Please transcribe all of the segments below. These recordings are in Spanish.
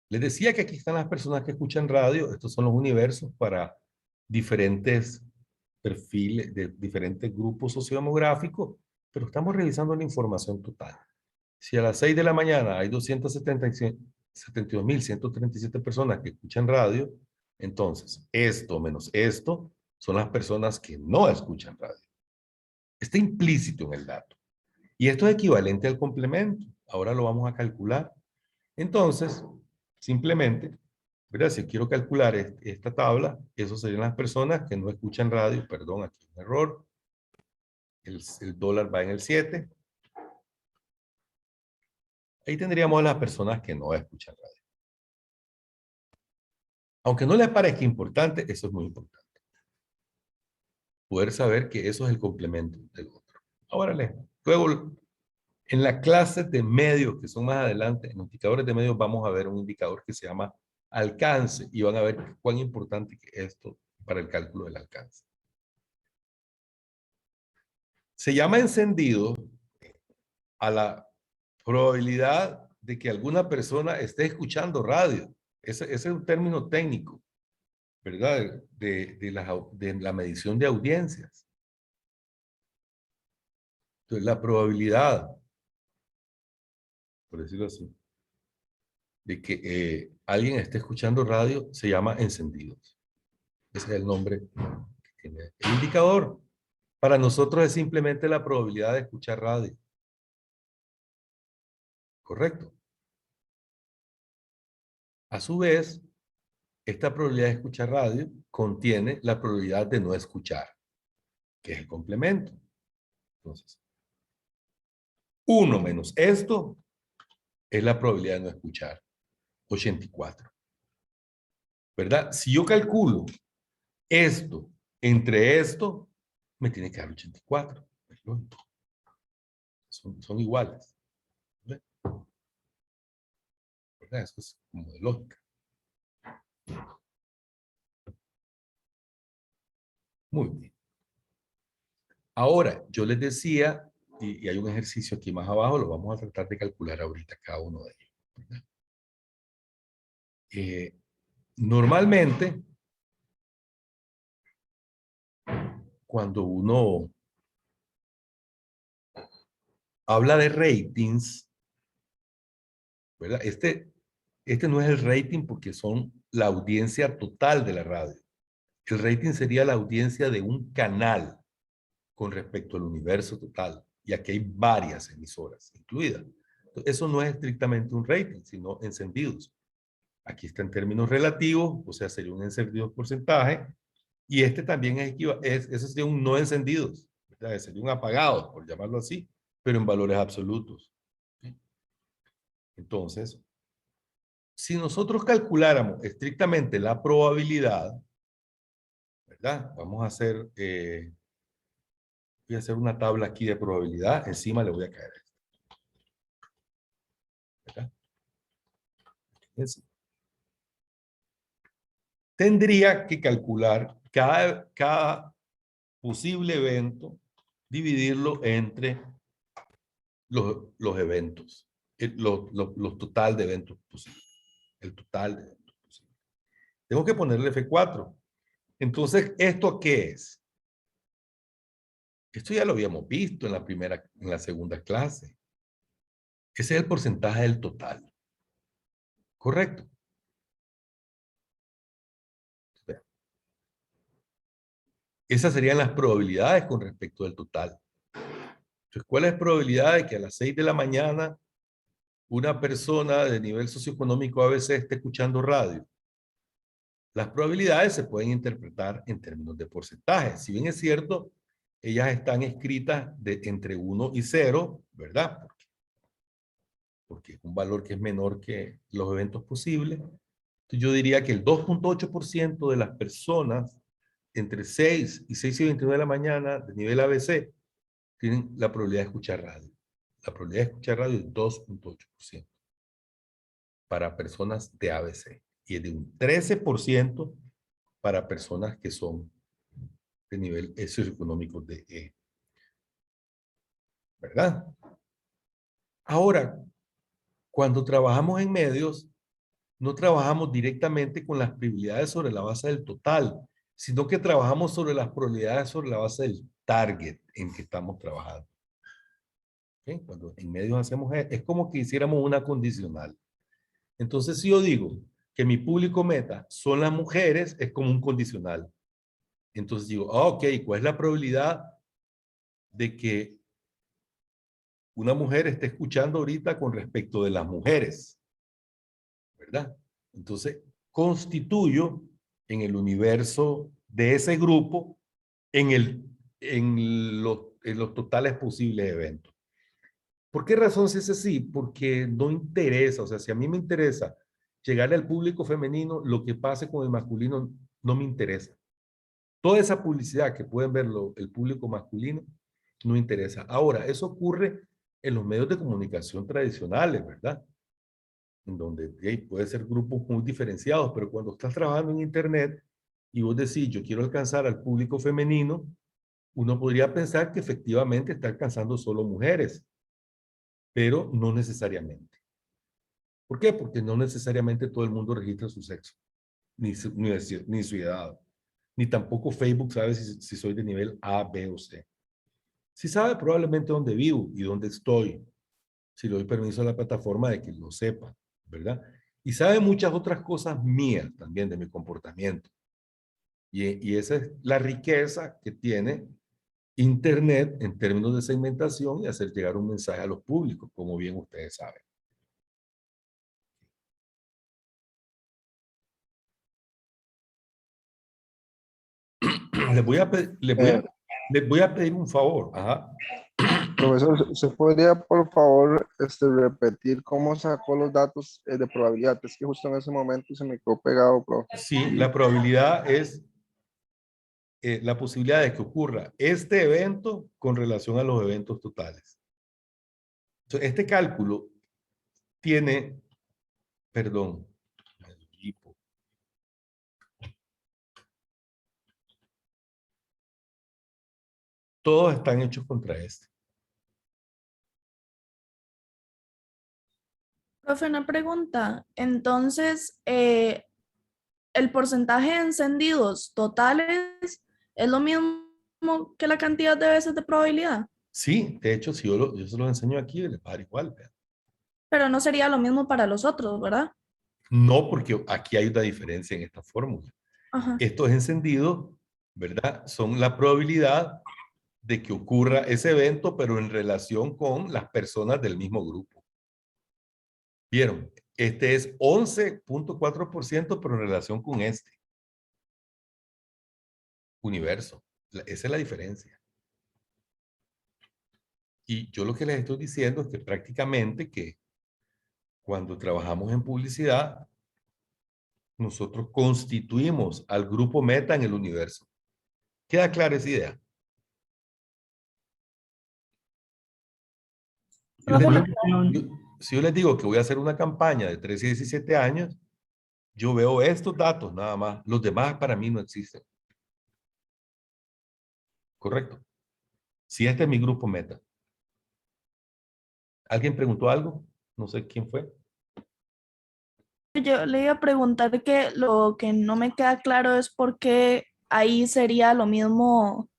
Les decía que aquí están las personas que escuchan radio. Estos son los universos para diferentes perfiles, de diferentes grupos sociodemográficos, pero estamos revisando la información total. Si a las 6 de la mañana hay 272.137 personas que escuchan radio, entonces esto menos esto son las personas que no escuchan radio. Está implícito en el dato. Y esto es equivalente al complemento. Ahora lo vamos a calcular. Entonces, simplemente, ¿verdad? Si quiero calcular esta tabla, eso serían las personas que no escuchan radio. Perdón, aquí hay un error. El dólar va en el 7. Ahí tendríamos a las personas que no escuchan radio. Aunque no les parezca importante, eso es muy importante. Poder saber que eso es el complemento del otro. Ahora, luego, en la clase de medios, que son más adelante, en indicadores de medios, vamos a ver un indicador que se llama alcance y van a ver cuán importante es esto para el cálculo del alcance. Se llama encendido a la probabilidad de que alguna persona esté escuchando radio. Ese es un término técnico, ¿verdad? De la medición de audiencias. Entonces, la probabilidad, por decirlo así, de que alguien esté escuchando radio se llama encendidos. Ese es el nombre que tiene el indicador. Para nosotros es simplemente la probabilidad de escuchar radio. ¿Correcto? A su vez, esta probabilidad de escuchar radio contiene la probabilidad de no escuchar, que es el complemento. Entonces, 1 menos esto es la probabilidad de no escuchar, 84. ¿Verdad? Si yo calculo esto entre esto, me tiene que dar 84. Es lógico. Son iguales. ¿Verdad? Eso es como de lógica. Muy bien. Ahora, yo les decía, y hay un ejercicio aquí más abajo, lo vamos a tratar de calcular ahorita cada uno de ellos. ¿Verdad? Normalmente, cuando uno habla de ratings, ¿verdad? Este no es el rating porque son la audiencia total de la radio. El rating sería la audiencia de un canal con respecto al universo total. Y aquí hay varias emisoras incluidas. Entonces, eso no es estrictamente un rating, sino encendidos. Aquí está en términos relativos, o sea, sería un encendido porcentaje. Y este también ese sería un no encendidos, ¿verdad? Sería un apagado, por llamarlo así, pero en valores absolutos. ¿Sí? Entonces, si nosotros calculáramos estrictamente la probabilidad, ¿verdad? Vamos a hacer, voy a hacer una tabla aquí de probabilidad, encima le voy a caer esto, ¿verdad? Tendría que calcular cada posible evento, dividirlo entre los eventos, los total de eventos posibles. El total de eventos posibles. Tengo que ponerle F4. Entonces, ¿esto qué es? Esto ya lo habíamos visto en la segunda clase. Ese es el porcentaje del total. ¿Correcto? Esas serían las probabilidades con respecto del total. Entonces, ¿cuál es la probabilidad de que a las 6 de la mañana una persona de nivel socioeconómico ABC esté escuchando radio? Las probabilidades se pueden interpretar en términos de porcentaje. Si bien es cierto, ellas están escritas entre 1 y 0, ¿verdad? Porque es un valor que es menor que los eventos posibles. Entonces yo diría que el 2.8% de las personas entre 6 y 6:29 de la mañana de nivel ABC tienen la probabilidad de escuchar radio. La probabilidad de escuchar radio es 2.8% para personas de ABC y es de un 13% para personas que son de nivel socioeconómico de E. ¿Verdad? Ahora, cuando trabajamos en medios, no trabajamos directamente con las probabilidades sobre la base del total, sino que trabajamos sobre las probabilidades sobre la base del target en que estamos trabajando. ¿Okay? Cuando en medios hacemos, es como que hiciéramos una condicional. Entonces, si yo digo que mi público meta son las mujeres, es como un condicional. Entonces digo, ok, ¿cuál es la probabilidad de que una mujer esté escuchando ahorita con respecto de las mujeres? ¿Verdad? Entonces, constituyo en el universo de ese grupo en los totales posibles eventos. ¿Por qué razón si es así? Porque no interesa, o sea, si a mí me interesa llegarle al público femenino, lo que pase con el masculino no me interesa. Toda esa publicidad que pueden ver el público masculino no interesa. Ahora, eso ocurre en los medios de comunicación tradicionales, ¿verdad? En donde puede ser grupos muy diferenciados, pero cuando estás trabajando en Internet y vos decís, yo quiero alcanzar al público femenino, uno podría pensar que efectivamente está alcanzando solo mujeres, pero no necesariamente. ¿Por qué? Porque no necesariamente todo el mundo registra su sexo, ni su edad, ni tampoco Facebook sabe si soy de nivel A, B o C. Si sabe probablemente dónde vivo y dónde estoy, si le doy permiso a la plataforma de que lo sepa, ¿verdad? Y sabe muchas otras cosas mías también de mi comportamiento. Y esa es la riqueza que tiene Internet en términos de segmentación y hacer llegar un mensaje a los públicos, como bien ustedes saben. Les voy a, Eh, les voy a pedir un favor. Ajá. Profesor, ¿se podría por favor repetir cómo sacó los datos de probabilidad? Es que justo en ese momento se me quedó pegado, profe. Sí, la probabilidad es la posibilidad de que ocurra este evento con relación a los eventos totales. Entonces, este cálculo tiene, perdón, todos están hechos contra este. Profe, una pregunta. Entonces, ¿el porcentaje de encendidos totales es lo mismo que la cantidad de veces de probabilidad? Sí, de hecho, si yo se los enseño aquí, les va a dar igual. ¿Vean? Pero no sería lo mismo para los otros, ¿verdad? No, porque aquí hay una diferencia en esta fórmula. Ajá. Estos encendidos, ¿verdad? Son la probabilidad de que ocurra ese evento, pero en relación con las personas del mismo grupo. ¿Vieron? Este es 11.4%, pero en relación con este universo. Esa es la diferencia. Y yo lo que les estoy diciendo es que prácticamente que cuando trabajamos en publicidad, nosotros constituimos al grupo meta en el universo. ¿Queda clara esa idea? Profe, Si yo les digo que voy a hacer una campaña de 13 y 17 años, yo veo estos datos nada más. Los demás para mí no existen. ¿Correcto? Si este es mi grupo meta. ¿Alguien preguntó algo? No sé quién fue. yo le iba a preguntar que lo que no me queda claro es por qué ahí sería lo mismo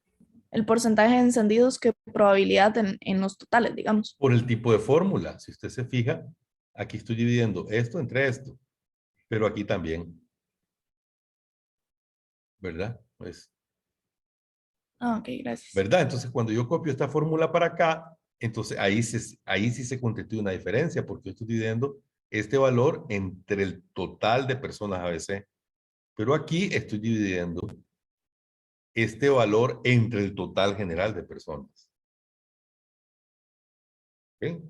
el porcentaje de encendidos que probabilidad en los totales, digamos. Por el tipo de fórmula. Si usted se fija, aquí estoy dividiendo esto entre esto. Pero aquí también. ¿Verdad? Pues, Ah, ok, gracias. ¿verdad? Entonces, cuando yo copio esta fórmula para acá, entonces ahí sí se constituye una diferencia, porque yo estoy dividiendo este valor entre el total de personas ABC. Pero aquí estoy dividiendo este valor entre el total general de personas. ¿Ok?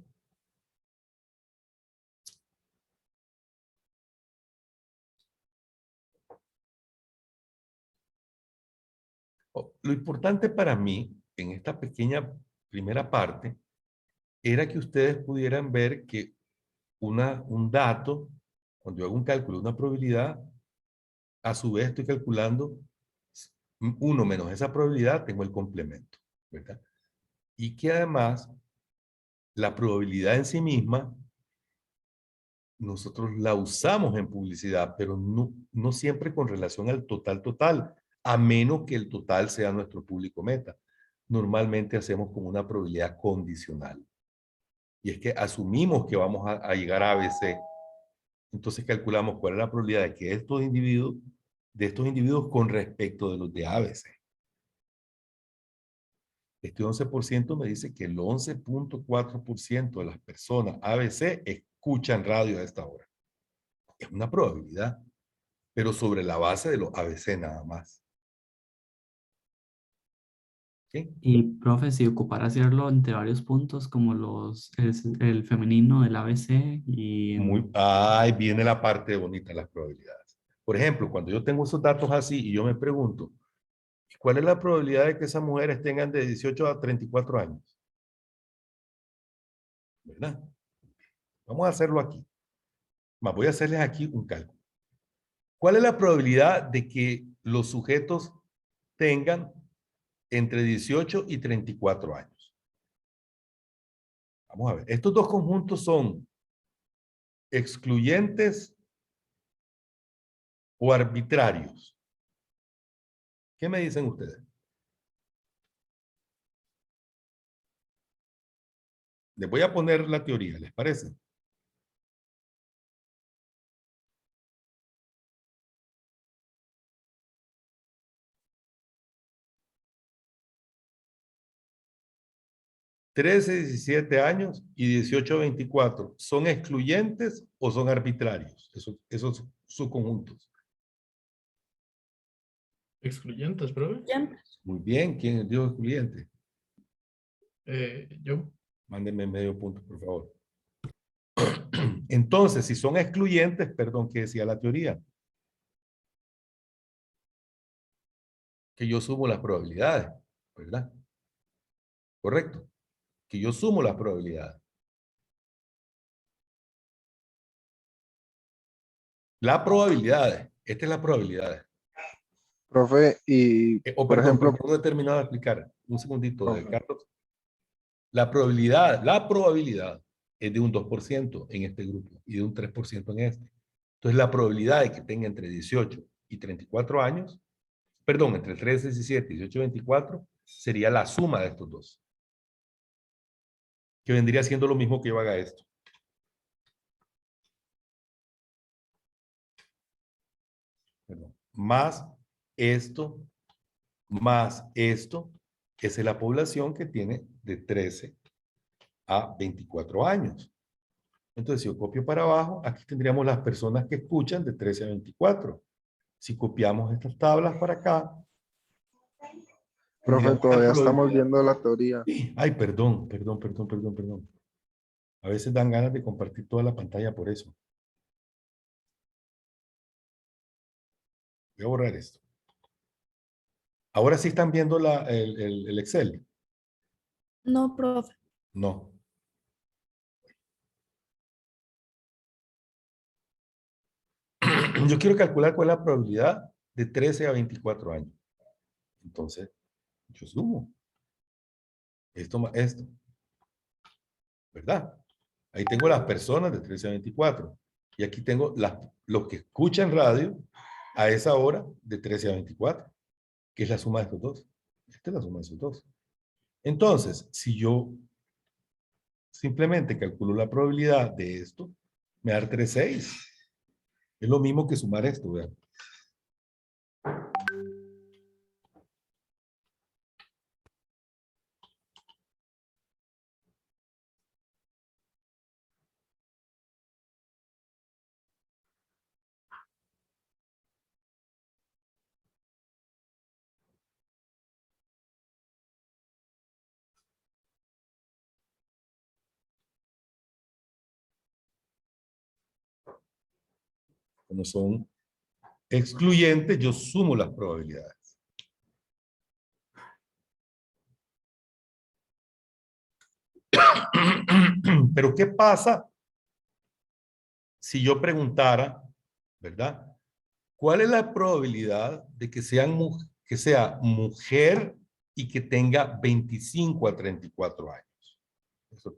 Lo importante para mí en esta pequeña primera parte era que ustedes pudieran ver que un dato, cuando yo hago un cálculo, una probabilidad, a su vez estoy calculando 1 menos esa probabilidad, tengo el complemento, ¿verdad? Y que además la probabilidad en sí misma nosotros la usamos en publicidad, pero no siempre con relación al total, a menos que el total sea nuestro público meta. Normalmente hacemos como una probabilidad condicional. Y es que asumimos que vamos a llegar a ABC. Entonces calculamos cuál es la probabilidad de que de estos individuos con respecto de los de ABC. Este 11% me dice que el 11.4% de las personas ABC escuchan radio a esta hora. Es una probabilidad, pero sobre la base de los ABC nada más. ¿Sí? Y, profe, si ocupara hacerlo entre varios puntos, como el femenino del ABC y... Ahí viene la parte bonita de las probabilidades. Por ejemplo, cuando yo tengo esos datos así y yo me pregunto, ¿cuál es la probabilidad de que esas mujeres tengan de 18 a 34 años? ¿Verdad? Vamos a hacerlo aquí. Voy a hacerles aquí un cálculo. ¿Cuál es la probabilidad de que los sujetos tengan entre 18 y 34 años? Vamos a ver. Estos dos conjuntos son excluyentes o arbitrarios. ¿Qué me dicen ustedes? Les voy a poner la teoría, ¿les parece? ¿13, 17 años y 18, 24 son excluyentes o son arbitrarios? Esos subconjuntos. Excluyentes, profe. Muy bien, ¿quién dijo excluyente? Yo. Mándenme medio punto, por favor. Entonces, si son excluyentes, perdón, ¿qué decía la teoría? Que yo sumo las probabilidades, ¿verdad? Correcto. Que yo sumo las probabilidades. Las probabilidades. Esta es la probabilidad. Profe, y por Perdón, ejemplo, no he terminado de explicar. Un segundito, profe, Carlos. La probabilidad es de un 2% en este grupo y de un 3% en este. Entonces, la probabilidad de que tenga entre 18 y 34 años, perdón, entre 13, 17, 18 y 24, sería la suma de estos dos. Que vendría siendo lo mismo que yo haga esto. Perdón. Más esto, esa es la población que tiene de 13 a 24 años. Entonces, si yo copio para abajo, aquí tendríamos las personas que escuchan de 13 a 24. Si copiamos estas tablas para acá, profe, tendríamos la todavía estamos probabilidad. viendo la teoría. Ay, perdón. A veces dan ganas de compartir toda la pantalla por eso. Voy a borrar esto. Ahora sí están viendo el Excel. No, profe. No. Yo quiero calcular cuál es la probabilidad de 13 a 24 años. Entonces, yo sumo. Esto más esto. ¿Verdad? Ahí tengo las personas de 13 a 24. Y aquí tengo los que escuchan radio a esa hora de 13 a 24, que es la suma de estos dos. Esta es la suma de esos dos. Entonces, si yo simplemente calculo la probabilidad de esto, me da 3,6. Es lo mismo que sumar esto, vean. Como son excluyentes, yo sumo las probabilidades. Pero ¿qué pasa si yo preguntara, ¿verdad? ¿Cuál es la probabilidad de que sea mujer y que tenga 25 a 34 años? Eso.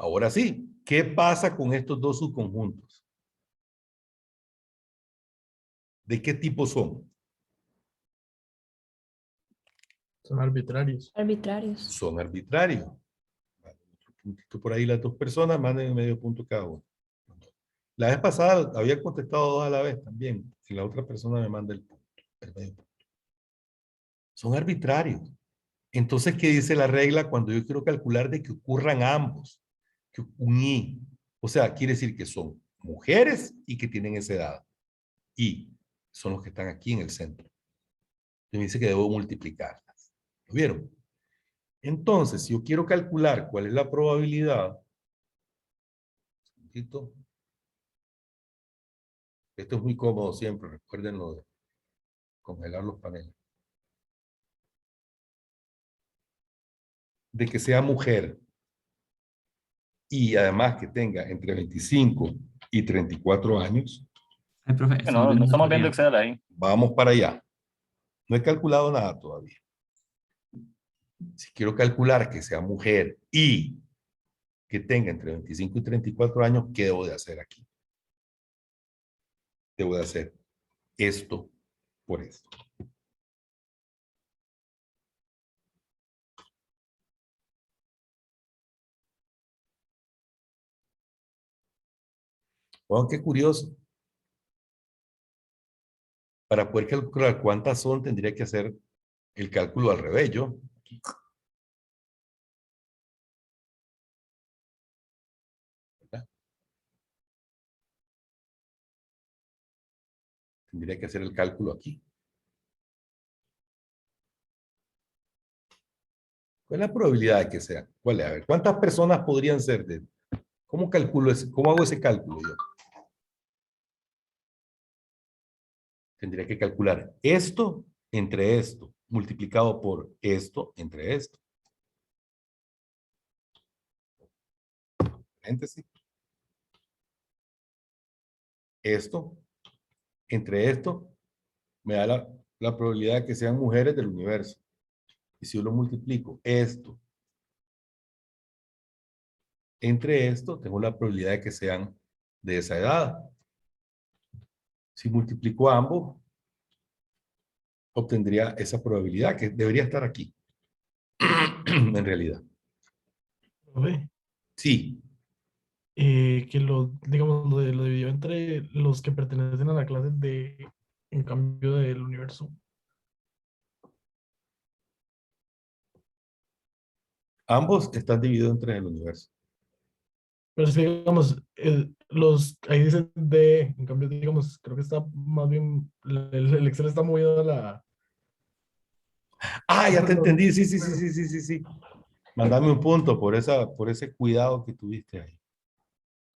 Ahora sí, ¿qué pasa con estos dos subconjuntos? ¿De qué tipo son? Son arbitrarios. Arbitrarios. Son arbitrarios. Vale, otro puntito por ahí las dos personas, manden medio punto cada uno. La vez pasada había contestado dos a la vez también. Si la otra persona me manda el punto, el medio punto. Son arbitrarios. Entonces, ¿qué dice la regla cuando yo quiero calcular de que ocurran ambos? Que un y. O sea, quiere decir que son mujeres y que tienen esa edad. Y son los que están aquí en el centro. Y me dice que debo multiplicarlas. ¿Lo vieron? Entonces, si yo quiero calcular cuál es la probabilidad, un segundito. Esto es muy cómodo siempre, recuerden lo de congelar los paneles. De que sea mujer y además que tenga entre 25 y 34 años, Ay, profe, Que estamos no, viendo no estamos su viendo guía. Excel ahí. vamos para allá. No he calculado nada todavía. Si quiero calcular que sea mujer y que tenga entre 25 y 34 años, ¿qué debo de hacer aquí? Debo de hacer esto por esto. Bueno, qué curioso. Para poder calcular cuántas son, tendría que hacer el cálculo al revés, yo. ¿Verdad? Tendría que hacer el cálculo aquí. ¿Cuál es la probabilidad de que sea? ¿Cuál es? A ver, ¿cuántas personas podrían ser? ¿Cómo calculo ese, cómo hago ese cálculo yo? Tendría que calcular esto entre esto, multiplicado por esto entre esto. Paréntesis. Esto entre esto me da la probabilidad de que sean mujeres del universo. Y si yo lo multiplico, esto entre esto, tengo la probabilidad de que sean de esa edad. Si multiplico ambos, obtendría esa probabilidad que debería estar aquí. En realidad. Profe, Sí, que digamos, lo dividió entre los que pertenecen a la clase de, en cambio del universo. ambos están divididos entre el universo. Pero es que, digamos, ahí dice de, en cambio, digamos, creo que está más bien, el Excel está movido a la... Ah, ya te entendí. Sí, sí, sí, sí, sí, sí, sí. Mándame un punto por ese cuidado que tuviste ahí.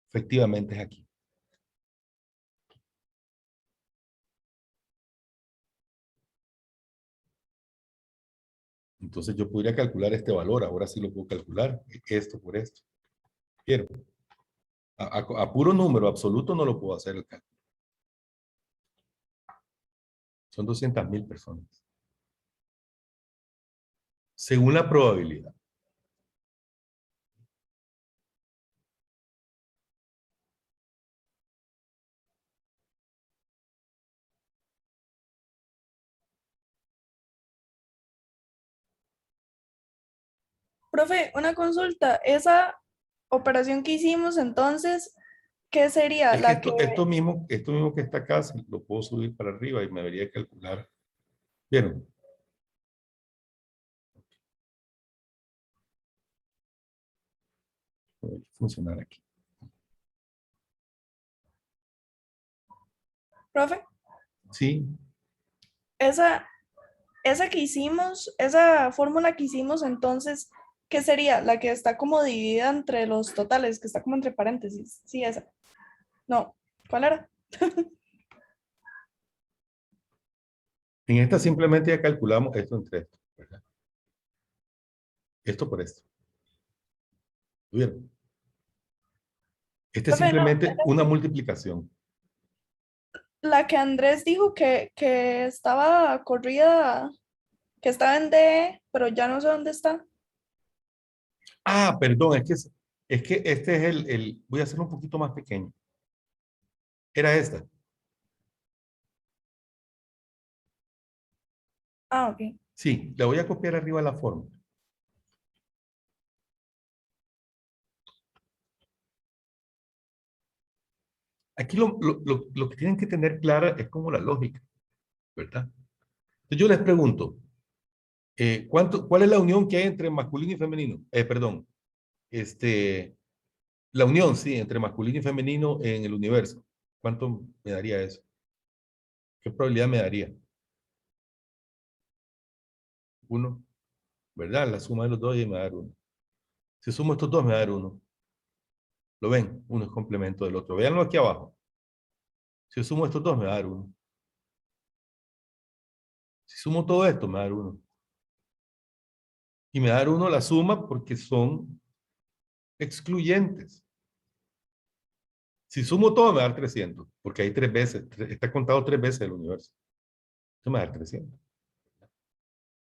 Efectivamente es aquí. Entonces yo podría calcular este valor. Ahora sí lo puedo calcular. Esto por esto. Quiero. A puro número absoluto no lo puedo hacer el cálculo. Son 200,000 personas. Según la probabilidad. Profe, una consulta. Esa operación que hicimos entonces, ¿qué sería? Es que La que, esto mismo que está acá, lo puedo subir para arriba y me debería calcular. ¿Vieron? Debería funcionar aquí. profe, Sí, esa, esa que hicimos, esa fórmula que hicimos entonces, ¿qué sería? La que está como dividida entre los totales, que está como entre paréntesis. Sí, esa. No, ¿cuál era? en esta simplemente ya calculamos esto entre esto, ¿verdad? Esto por esto. ¿Vieron? Este es Profe, no, simplemente una multiplicación. la que Andrés dijo que estaba corrida, que estaba en D, pero ya no sé dónde está. Ah, perdón, es que Es que este es voy a hacerlo un poquito más pequeño. Era esta. Ah, ok. Sí, la voy a copiar arriba de la fórmula. Aquí lo que tienen que tener clara es como la lógica, ¿verdad? Entonces yo les pregunto, ¿cuál es la unión que hay entre masculino y femenino? Perdón, la unión, sí, entre masculino y femenino en el universo. ¿Cuánto me daría eso? ¿Qué probabilidad me daría? 1, ¿verdad? La suma de los dos y me va a dar 1. Si sumo estos dos, me va a dar 1. ¿Lo ven? Uno es complemento del otro. Véanlo aquí abajo. Si yo sumo estos dos, me va a dar 1. Si sumo todo esto, me va a dar 1. Y me va a dar 1 la suma porque son excluyentes. Si sumo todo, me va a dar 300, porque hay 3 veces, está contado 3 veces el universo. Esto me va a dar 300.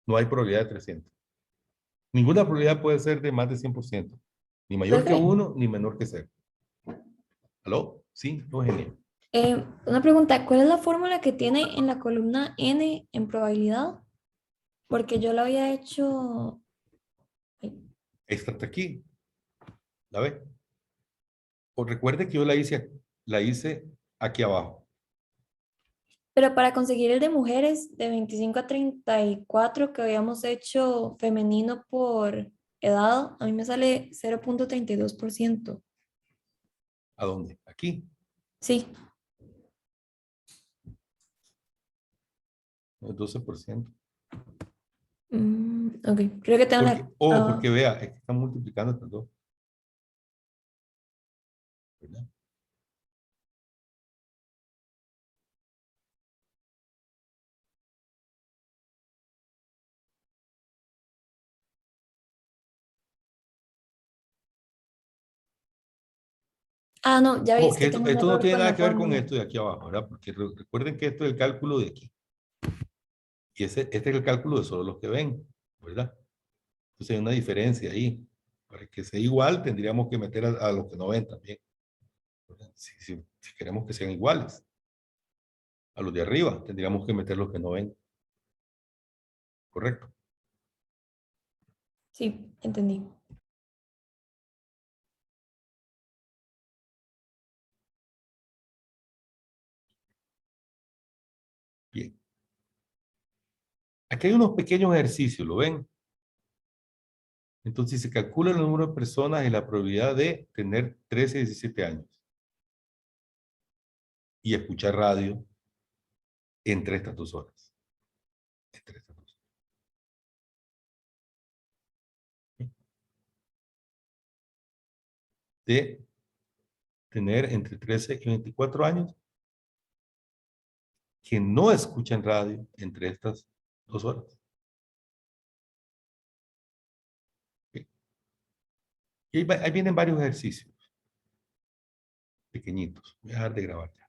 No hay probabilidad de 300. Ninguna probabilidad puede ser de más de 100%. Ni mayor que Profe, 1, ni menor que 0. ¿Aló? Sí, Eugenia. una pregunta, ¿cuál es la fórmula que tiene en la columna n en probabilidad? Porque yo la había hecho... ay, Esta está aquí. ¿La ve? O recuerde que yo la hice aquí abajo. pero para conseguir el de mujeres de 25 a 34 que habíamos hecho femenino por edad, a mí me sale 0.32%. ¿A dónde? Aquí. Sí, El 12%. ok, creo que tengo Porque, la... porque vea, es que están multiplicando estas dos. ¿Verdad? no, ya vi, es Que que esto, tengo un esto no error tiene con nada la que ver con fórmula. esto de aquí abajo, ¿verdad? Porque recuerden que esto es el cálculo de aquí. Y este es el cálculo de solo los que ven, ¿verdad? Entonces hay una diferencia ahí. Para que sea igual, tendríamos que meter a los que no ven también. ¿Verdad? Si queremos que sean iguales. A los de arriba, tendríamos que meter los que no ven. ¿Correcto? Sí, entendí. Bien. Aquí hay unos pequeños ejercicios, ¿lo ven? Entonces se calcula el número de personas y la probabilidad de tener 13 y 17 años y escuchar radio entre estas 2 horas. Entre estas 2 horas. De tener entre 13 y 24 años que no escuchan radio entre estas 2 horas. Y ahí vienen varios ejercicios pequeñitos. Voy a dejar de grabar ya.